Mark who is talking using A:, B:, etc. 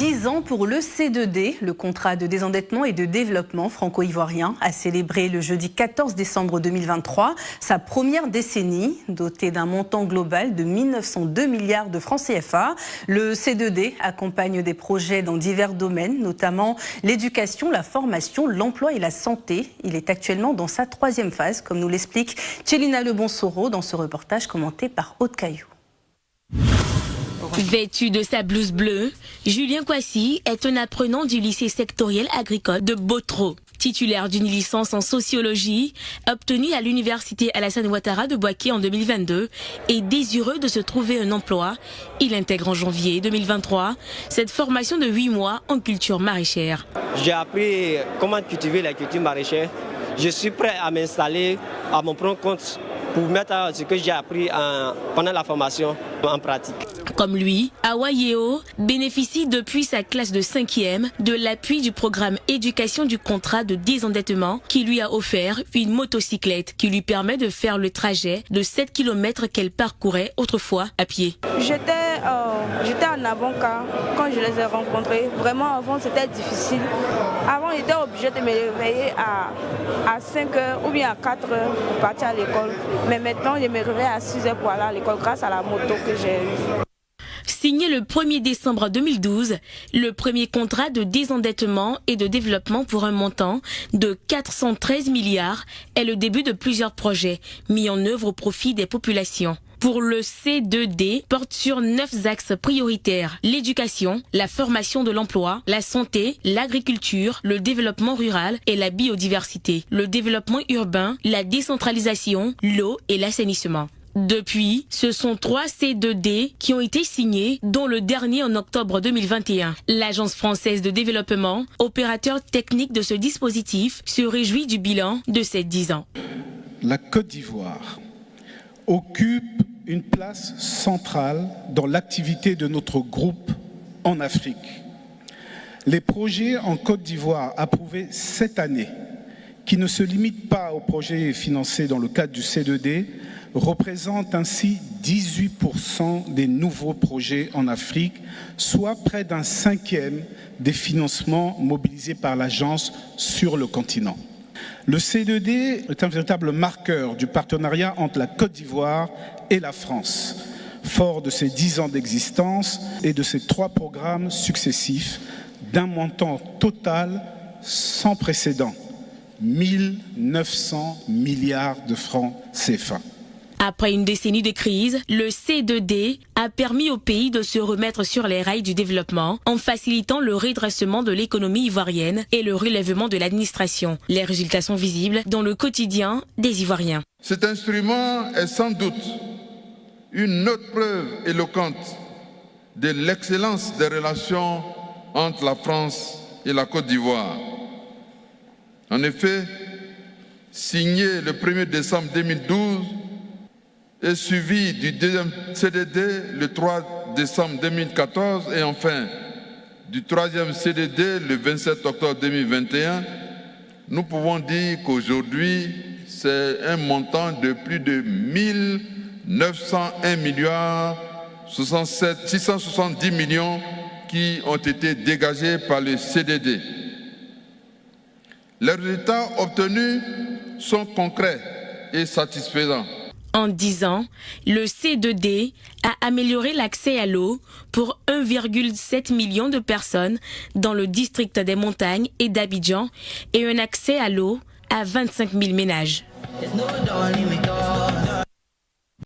A: 10 ans pour le C2D, le contrat de désendettement et de développement franco-ivoirien, a célébré le jeudi 14 décembre 2023 sa première décennie, dotée d'un montant global de 1902 milliards de francs CFA. Le C2D accompagne des projets dans divers domaines, notamment l'éducation, la formation, l'emploi et la santé. Il est actuellement dans sa 3e phase, comme nous l'explique Tchélina Lebonsoro dans ce reportage commenté par Aude Caillou.
B: Vêtu de sa blouse bleue, Julien Kwasi est un apprenant du lycée sectoriel agricole de Botro. Titulaire d'une licence en sociologie, obtenue à l'université Alassane Ouattara de Bouaké en 2022 et désireux de se trouver un emploi, il intègre en janvier 2023 cette formation de 8 mois en culture maraîchère.
C: J'ai appris comment cultiver la culture maraîchère. Je suis prêt à m'installer à mon propre compte pour mettre ce que j'ai appris pendant la formation en pratique.
B: Comme lui, Awa Yeo bénéficie depuis sa classe de 5e de l'appui du programme éducation du contrat de désendettement qui lui a offert une motocyclette qui lui permet de faire le trajet de 7 km qu'elle parcourait autrefois à pied.
D: J'étais en avant-cas quand je les ai rencontrés. Vraiment avant c'était difficile. Avant j'étais obligée de me réveiller à 5h ou bien à 4h pour partir à l'école. Mais maintenant je me réveille à 6h pour aller à l'école grâce à la moto que j'ai eue.
B: Signé le 1er décembre 2012, le premier contrat de désendettement et de développement pour un montant de 413 milliards est le début de plusieurs projets mis en œuvre au profit des populations. Pour le C2D, porte sur 9 axes prioritaires: l'éducation, la formation de l'emploi, la santé, l'agriculture, le développement rural et la biodiversité, le développement urbain, la décentralisation, l'eau et l'assainissement. Depuis, ce sont 3 C2D qui ont été signés, dont le dernier en octobre 2021. L'Agence française de développement, opérateur technique de ce dispositif, se réjouit du bilan de ces 10 ans.
E: La Côte d'Ivoire occupe une place centrale dans l'activité de notre groupe en Afrique. Les projets en Côte d'Ivoire approuvés cette année, qui ne se limitent pas aux projets financés dans le cadre du C2D, représentent ainsi 18% des nouveaux projets en Afrique, soit près d'un 5e des financements mobilisés par l'agence sur le continent. Le C2D est un véritable marqueur du partenariat entre la Côte d'Ivoire et la France, fort de ses 10 ans d'existence et de ses 3 programmes successifs d'un montant total sans précédent, 1900 milliards de francs CFA.
B: Après une décennie de crise, le C2D a permis au pays de se remettre sur les rails du développement en facilitant le redressement de l'économie ivoirienne et le relèvement de l'administration. Les résultats sont visibles dans le quotidien des Ivoiriens.
F: Cet instrument est sans doute une autre preuve éloquente de l'excellence des relations entre la France et la Côte d'Ivoire. En effet, signé le 1er décembre 2012, et suivi du 2e CDD le 3 décembre 2014 et enfin du 3e CDD le 27 octobre 2021, nous pouvons dire qu'aujourd'hui, c'est un montant de plus de 1901 milliards 670 millions qui ont été dégagés par le CDD. Les résultats obtenus sont concrets et satisfaisants.
B: En 10 ans, le C2D a amélioré l'accès à l'eau pour 1,7 million de personnes dans le district des montagnes et d'Abidjan et un accès à l'eau à 25 000 ménages.